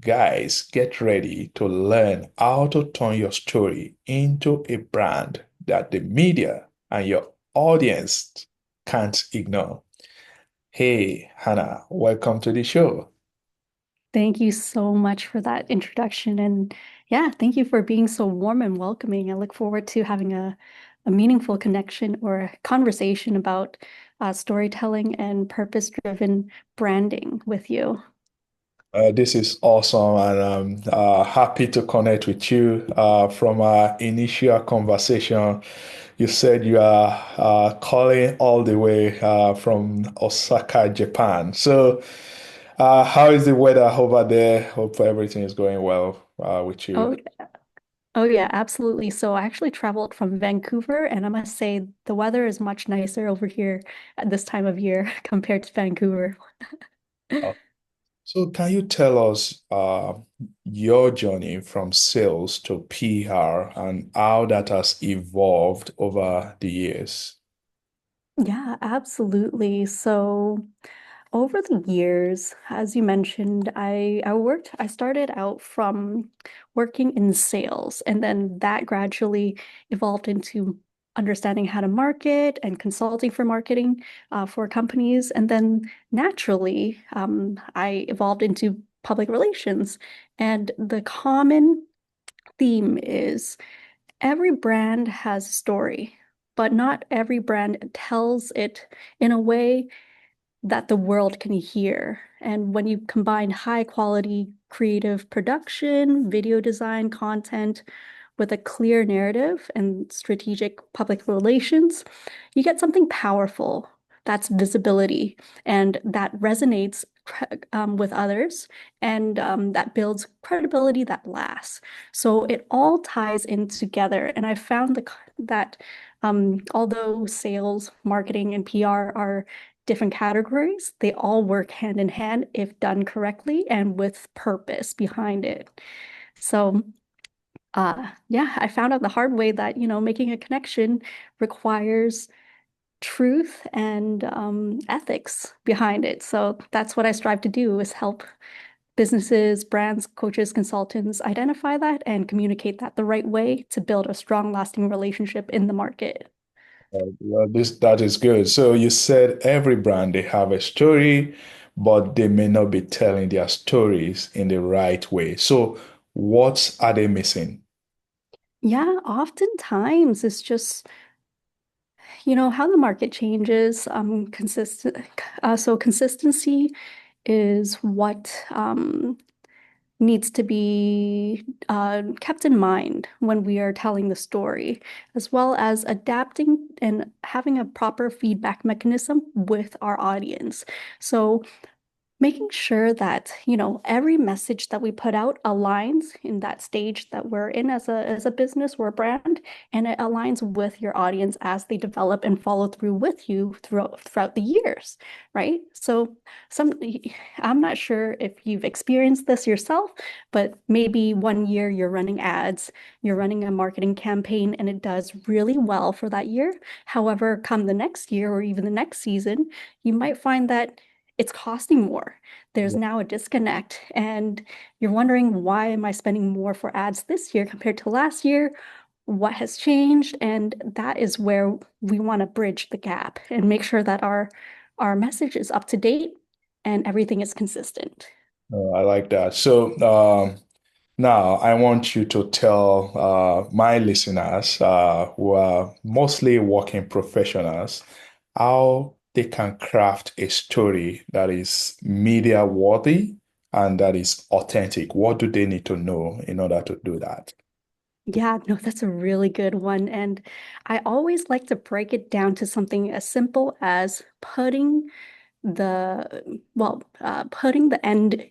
Guys, get ready to learn how to turn your story into a brand that the media and your audience can't ignore. Hey, Hannah, welcome to the show. Thank you so much for that introduction. And yeah, thank you for being so warm and welcoming. I look forward to having a meaningful connection or a conversation about storytelling and purpose-driven branding with you. This is awesome, and I'm happy to connect with you. From our initial conversation, you said you are calling all the way from Osaka, Japan. So, how is the weather over there? Hope everything is going well with you. Oh, oh yeah, absolutely. So I actually traveled from Vancouver, and I must say the weather is much nicer over here at this time of year compared to Vancouver. So, can you tell us your journey from sales to PR and how that has evolved over the years? Yeah, absolutely. So over the years, as you mentioned, I started out from working in sales, and then that gradually evolved into understanding how to market and consulting for marketing for companies. And then naturally, I evolved into public relations. And the common theme is every brand has a story, but not every brand tells it in a way that the world can hear. And when you combine high quality creative production, video design, content with a clear narrative and strategic public relations, you get something powerful. That's visibility and that resonates with others and that builds credibility that lasts. So it all ties in together. And I found that although sales, marketing, and PR are different categories, they all work hand in hand if done correctly and with purpose behind it. So, yeah, I found out the hard way that, making a connection requires truth and ethics behind it. So that's what I strive to do is help businesses, brands, coaches, consultants identify that and communicate that the right way to build a strong, lasting relationship in the market. Well, that is good. So you said every brand they have a story, but they may not be telling their stories in the right way. So what are they missing? Yeah, oftentimes it's just how the market changes, so consistency is what needs to be kept in mind when we are telling the story, as well as adapting and having a proper feedback mechanism with our audience. So making sure that, every message that we put out aligns in that stage that we're in as a business or a brand, and it aligns with your audience as they develop and follow through with you throughout the years, right? So some I'm not sure if you've experienced this yourself, but maybe one year you're running ads, you're running a marketing campaign, and it does really well for that year. However, come the next year or even the next season, you might find that it's costing more. There's now a disconnect, and you're wondering, why am I spending more for ads this year compared to last year? What has changed? And that is where we want to bridge the gap and make sure that our message is up to date and everything is consistent. I like that. So now I want you to tell my listeners who are mostly working professionals how they can craft a story that is media worthy and that is authentic. What do they need to know in order to do that? Yeah, no, that's a really good one. And I always like to break it down to something as simple as putting the end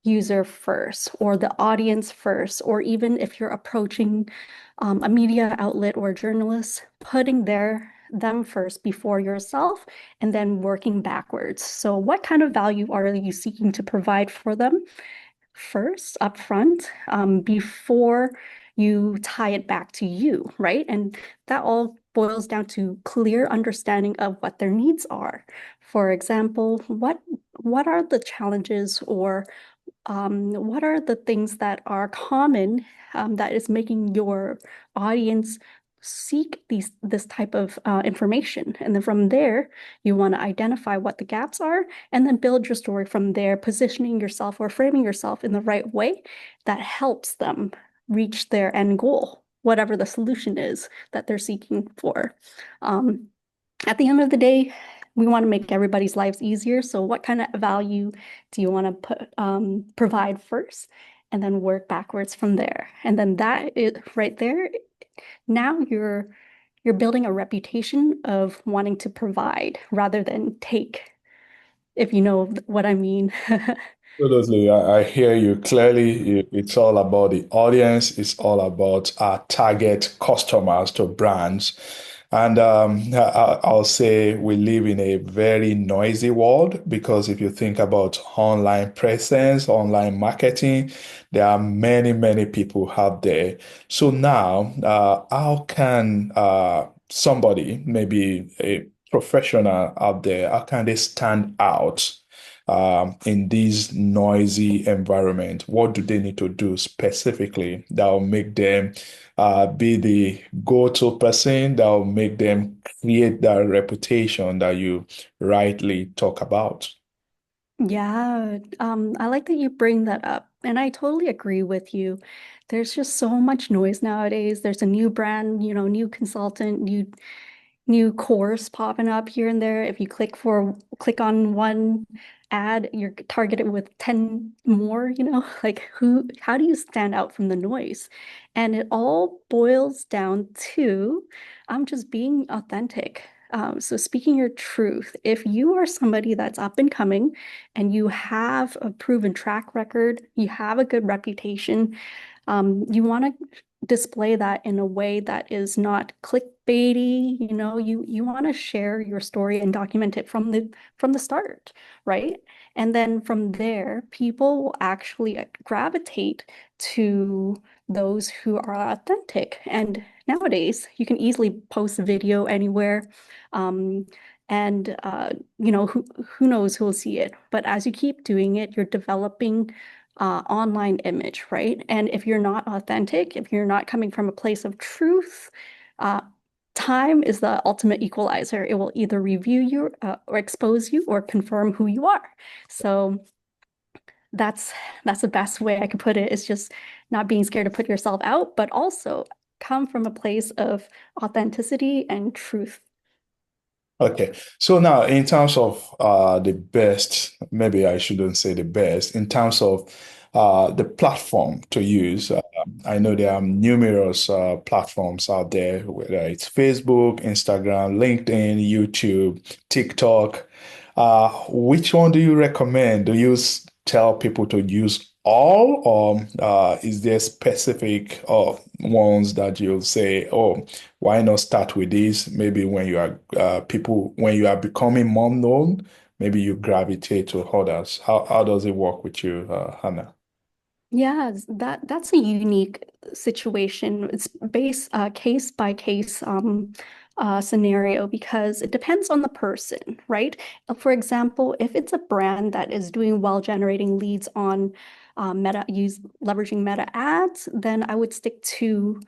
user first or the audience first, or even if you're approaching a media outlet or a journalist, putting them first before yourself and then working backwards. So what kind of value are you seeking to provide for them first up front before you tie it back to you, right? And that all boils down to clear understanding of what their needs are. For example, what are the challenges or what are the things that are common that is making your audience seek this type of information? And then from there, you want to identify what the gaps are and then build your story from there, positioning yourself or framing yourself in the right way that helps them reach their end goal, whatever the solution is that they're seeking for. Um, at the end of the day, we want to make everybody's lives easier. So what kind of value do you want to provide first and then work backwards from there? And then that is right there. Now you're building a reputation of wanting to provide rather than take, if you know what I mean. Absolutely. I hear you clearly. It's all about the audience. It's all about our target customers to brands. And I'll say we live in a very noisy world because if you think about online presence, online marketing, there are many, many people out there. So now, how can somebody, maybe a professional out there, how can they stand out in this noisy environment? What do they need to do specifically that will make them be the go-to person that will make them create that reputation that you rightly talk about? Yeah, I like that you bring that up, and I totally agree with you. There's just so much noise nowadays. There's a new brand, new consultant, new course popping up here and there. If you click on one ad, you're targeted with 10 more, like how do you stand out from the noise? And it all boils down to just being authentic. So speaking your truth, if you are somebody that's up and coming and you have a proven track record, you have a good reputation, you want to display that in a way that is not clickbaity. You want to share your story and document it from the start, right? And then from there, people will actually gravitate to those who are authentic. And nowadays, you can easily post a video anywhere. Um, and who knows who will see it. But as you keep doing it, you're developing online image, right? And if you're not authentic, if you're not coming from a place of truth, uh, time is the ultimate equalizer. It will either review you or expose you or confirm who you are. So that's that's the best way I could put it. It's just not being scared to put yourself out, but also come from a place of authenticity and truth. Okay, so now in terms of the best, maybe I shouldn't say the best, in terms of the platform to use, I know there are numerous platforms out there, whether it's Facebook, Instagram, LinkedIn, YouTube, TikTok. Which one do you recommend? Do you tell people to use all, or is there specific ones that you'll say, oh, why not start with this? Maybe when you are when you are becoming more known, maybe you gravitate to others. How does it work with you, Hannah? Yeah, that's a unique situation. It's case by case scenario because it depends on the person, right? For example, if it's a brand that is doing well generating leads on leveraging meta ads, then I would stick to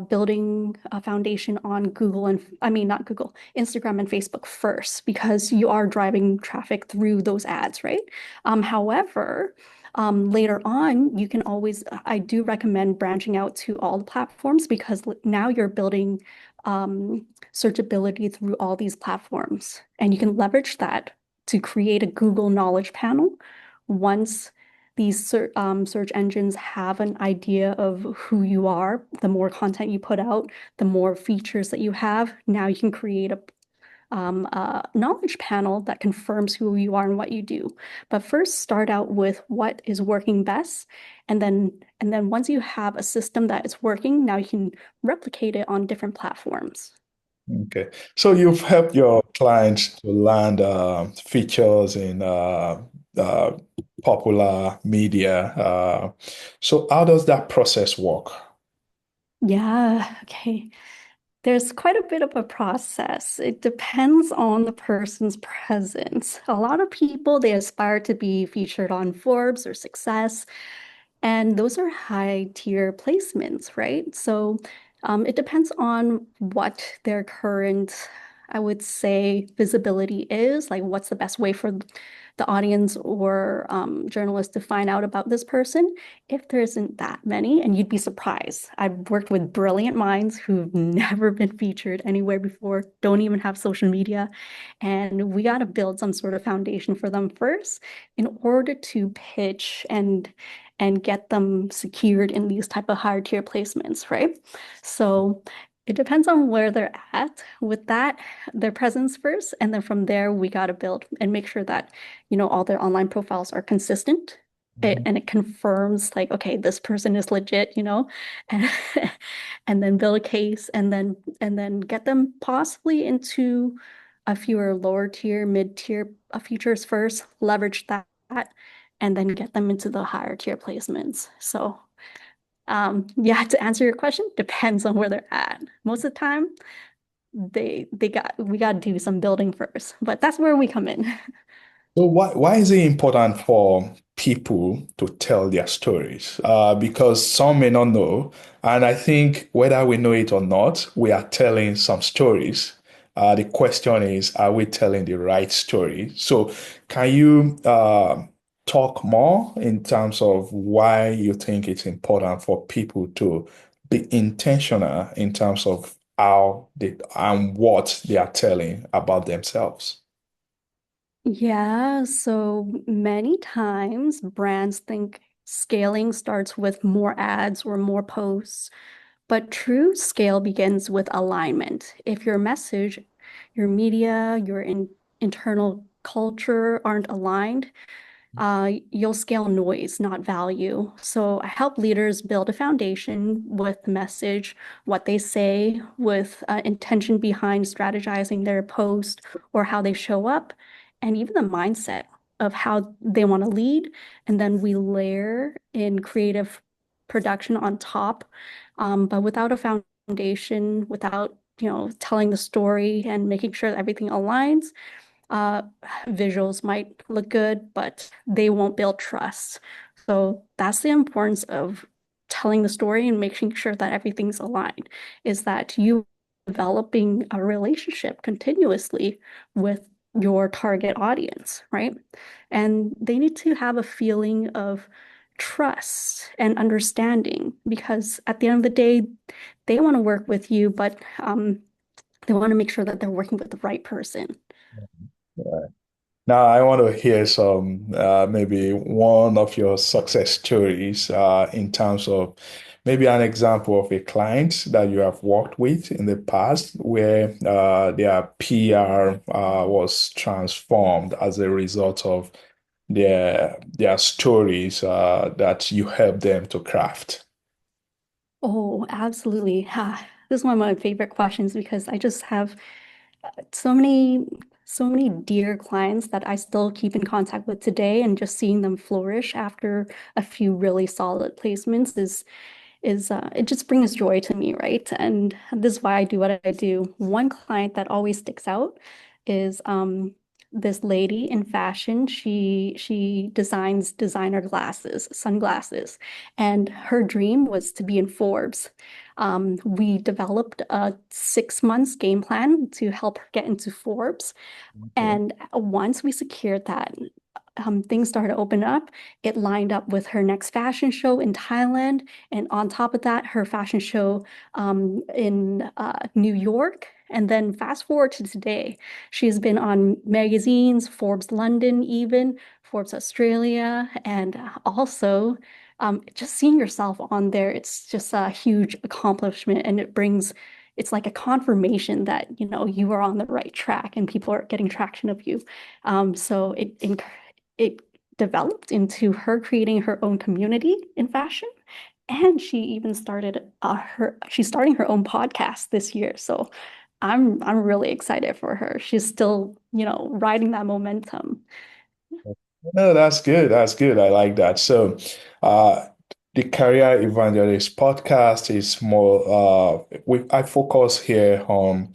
building a foundation on Google and I mean not Google, Instagram and Facebook first because you are driving traffic through those ads, right? However, later on, you can always, I do recommend branching out to all the platforms because now you're building searchability through all these platforms. And you can leverage that to create a Google Knowledge Panel. Once these search engines have an idea of who you are, the more content you put out, the more features that you have. Now you can create a knowledge panel that confirms who you are and what you do. But first, start out with what is working best, and then once you have a system that is working, now you can replicate it on different platforms. Okay, so you've helped your clients to land features in uh, popular media. So how does that process work? Yeah, okay. There's quite a bit of a process. It depends on the person's presence. A lot of people, they aspire to be featured on Forbes or Success, and those are high tier placements, right? So it depends on what their current, I would say, visibility is. Like, what's the best way for the audience or journalists to find out about this person? If there isn't that many, and you'd be surprised. I've worked with brilliant minds who've never been featured anywhere before, don't even have social media. And we got to build some sort of foundation for them first in order to pitch and get them secured in these type of higher tier placements, right? So it depends on where they're at with that, their presence first, and then from there we got to build and make sure that, all their online profiles are consistent. And it confirms like, okay, this person is legit, and, and then build a case and then get them possibly into a fewer lower tier, mid tier features first, leverage that, and then get them into the higher tier placements. So, yeah, to answer your question, depends on where they're at. Most of the time, we got to do some building first, but that's where we come in. So why is it important for people to tell their stories? Because some may not know, and I think whether we know it or not, we are telling some stories. The question is, are we telling the right story? So can you talk more in terms of why you think it's important for people to be intentional in terms of how they and what they are telling about themselves? Yeah, so many times brands think scaling starts with more ads or more posts, but true scale begins with alignment. If your message, your media, your internal culture aren't aligned, you'll scale noise, not value. So I help leaders build a foundation with message, what they say, with intention behind strategizing their post or how they show up, and even the mindset of how they want to lead. And then we layer in creative production on top. But without a foundation, without, telling the story and making sure that everything aligns, uh, visuals might look good, but they won't build trust. So that's the importance of telling the story and making sure that everything's aligned, is that you developing a relationship continuously with your target audience, right? And they need to have a feeling of trust and understanding because at the end of the day, they want to work with you, but they want to make sure that they're working with the right person. Now, I want to hear some, maybe one of your success stories in terms of maybe an example of a client that you have worked with in the past where their PR was transformed as a result of their stories that you helped them to craft. Oh, absolutely. This is one of my favorite questions because I just have so many, so many dear clients that I still keep in contact with today, and just seeing them flourish after a few really solid placements is it just brings joy to me, right? And this is why I do what I do. One client that always sticks out is this lady in fashion. She designs designer glasses, sunglasses, and her dream was to be in Forbes. We developed a 6 months game plan to help her get into Forbes. Okay. And once we secured that, things started to open up. It lined up with her next fashion show in Thailand. And on top of that, her fashion show in New York. And then fast forward to today, she's been on magazines, Forbes London, even Forbes Australia, and also just seeing yourself on there. It's just a huge accomplishment, and it's like a confirmation that you are on the right track and people are getting traction of you. So it developed into her creating her own community in fashion. And she even she's starting her own podcast this year. So I'm really excited for her. She's still, riding that momentum. No, that's good. That's good. I like that. So, uh, the Career Evangelist podcast is more, I focus here on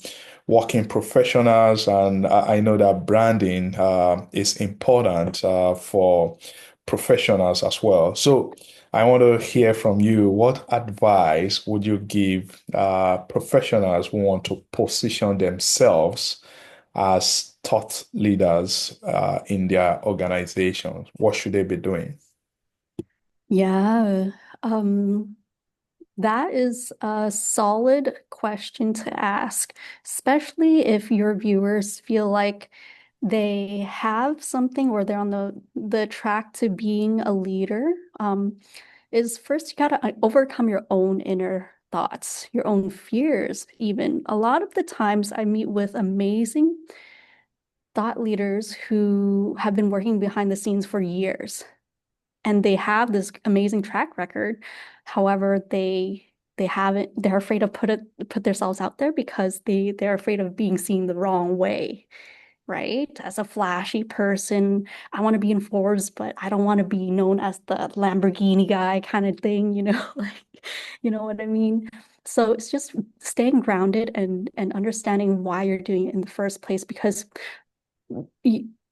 working professionals, and I know that branding is important for professionals as well. So I want to hear from you. What advice would you give professionals who want to position themselves as thought leaders in their organizations? What should they be doing? Yeah, um, that is a solid question to ask, especially if your viewers feel like they have something or they're on the track to being a leader. Is first you gotta overcome your own inner thoughts, your own fears, even. A lot of the times I meet with amazing thought leaders who have been working behind the scenes for years and they have this amazing track record. However, they haven't, they're afraid to put themselves out there because they're afraid of being seen the wrong way, right? As a flashy person, I want to be in Forbes, but I don't want to be known as the Lamborghini guy kind of thing, like, you know what I mean? So it's just staying grounded and understanding why you're doing it in the first place because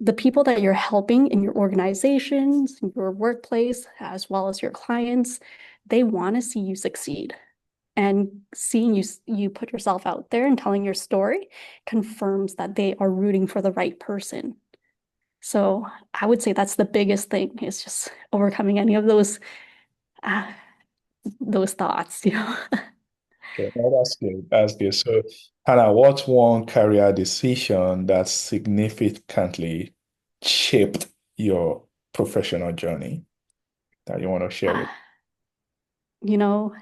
the people that you're helping in your organizations, your workplace, as well as your clients, they want to see you succeed. And seeing you put yourself out there and telling your story confirms that they are rooting for the right person. So I would say that's the biggest thing is just overcoming any of uh, those thoughts. Okay, well, that's good. That's good. So, Hannah, what's one career decision that significantly shaped your professional journey that you want to share Uh, with? you know,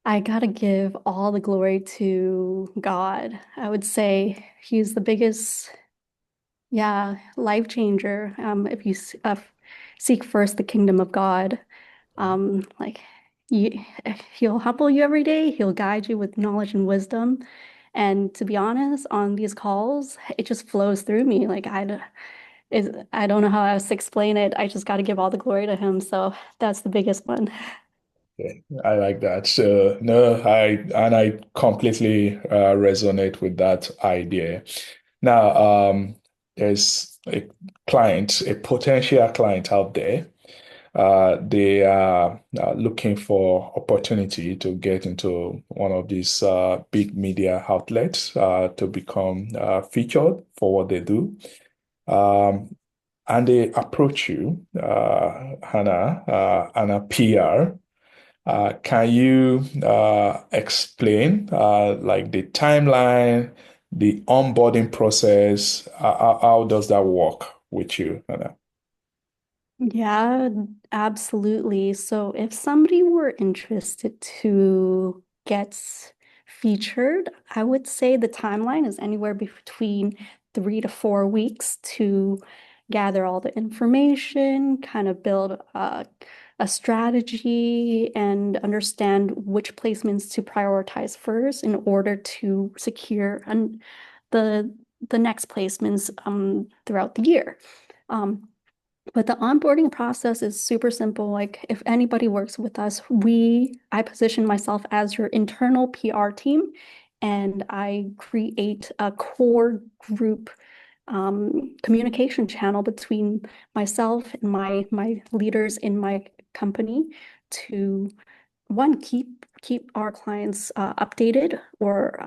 I gotta give all the glory to God. I would say he's the biggest, yeah, life changer. If you seek first the kingdom of God, like you, he'll humble you every day. He'll guide you with knowledge and wisdom. And to be honest, on these calls, it just flows through me. Like I don't know how else to explain it. I just got to give all the glory to him. So that's the biggest one. Okay, I like that. So, no, I completely resonate with that idea. Now, there's a client, a potential client out there. They are looking for opportunity to get into one of these big media outlets to become featured for what they do. Um, and they approach you, Anna PR. Can you explain like the timeline, the onboarding process? How does that work with you, Anna? Yeah, absolutely. So if somebody were interested to get featured, I would say the timeline is anywhere between 3 to 4 weeks to gather all the information, kind of build a strategy and understand which placements to prioritize first in order to secure the the next placements throughout the year. Um, but the onboarding process is super simple. Like if anybody works with us, I position myself as your internal PR team and I create a core group communication channel between myself and my leaders in my company to one, keep our clients updated or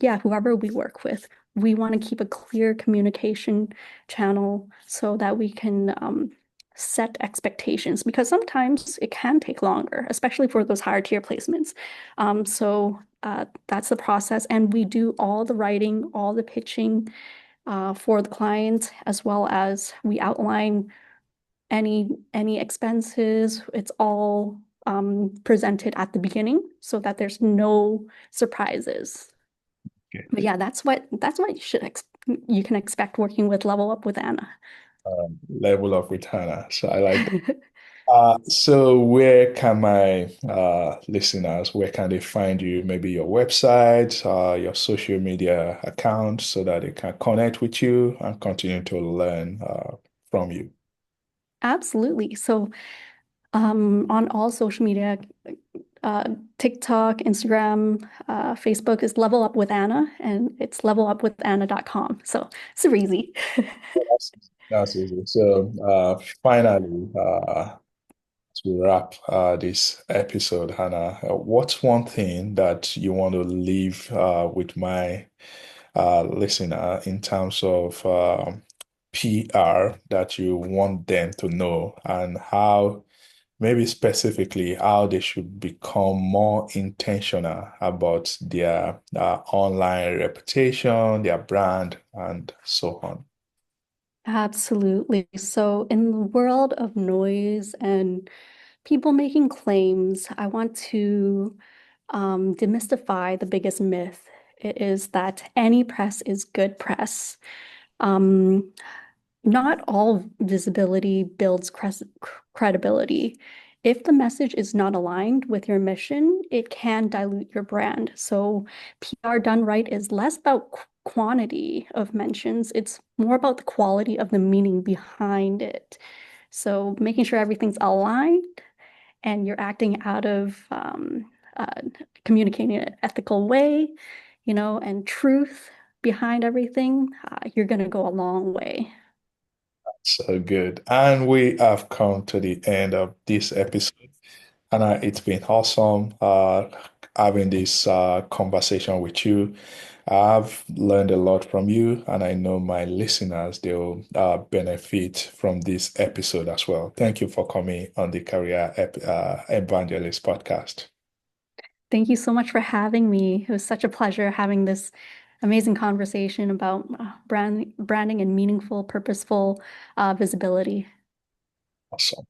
yeah, whoever we work with. We want to keep a clear communication channel so that we can set expectations because sometimes it can take longer, especially for those higher tier placements. So that's the process. And we do all the writing, all the pitching for the client, as well as we outline any expenses. It's all presented at the beginning so that there's no surprises. But yeah, that's what you can expect working with Level Up with Anna. Level up with Hannah. So I like that. So where can my listeners, where can they find you? Maybe your website, your social media account, so that they can connect with you and continue to learn from you. Absolutely. So On all social media, uh, TikTok, Instagram, Facebook is Level Up with Anna, and it's levelupwithanna.com. So super easy. That's easy. So, finally, to wrap this episode, Hannah, what's one thing that you want to leave with my listener in terms of PR that you want them to know, and how, maybe specifically, how they should become more intentional about their online reputation, their brand, and so on? Absolutely. So, in the world of noise and people making claims, I want to demystify the biggest myth. It is that any press is good press. Um, Not all visibility builds credibility. If the message is not aligned with your mission, it can dilute your brand. So, PR done right is less about quantity of mentions, it's more about the quality of the meaning behind it. So, making sure everything's aligned and you're acting out of communicating in an ethical way, and truth behind everything, you're going to go a long way. So good. And we have come to the end of this episode. And it's been awesome having this conversation with you. I've learned a lot from you, and I know my listeners, they'll benefit from this episode as well. Thank you for coming on the Career Evangelist podcast. Thank you so much for having me. It was such a pleasure having this amazing conversation about branding and meaningful, purposeful visibility. Awesome.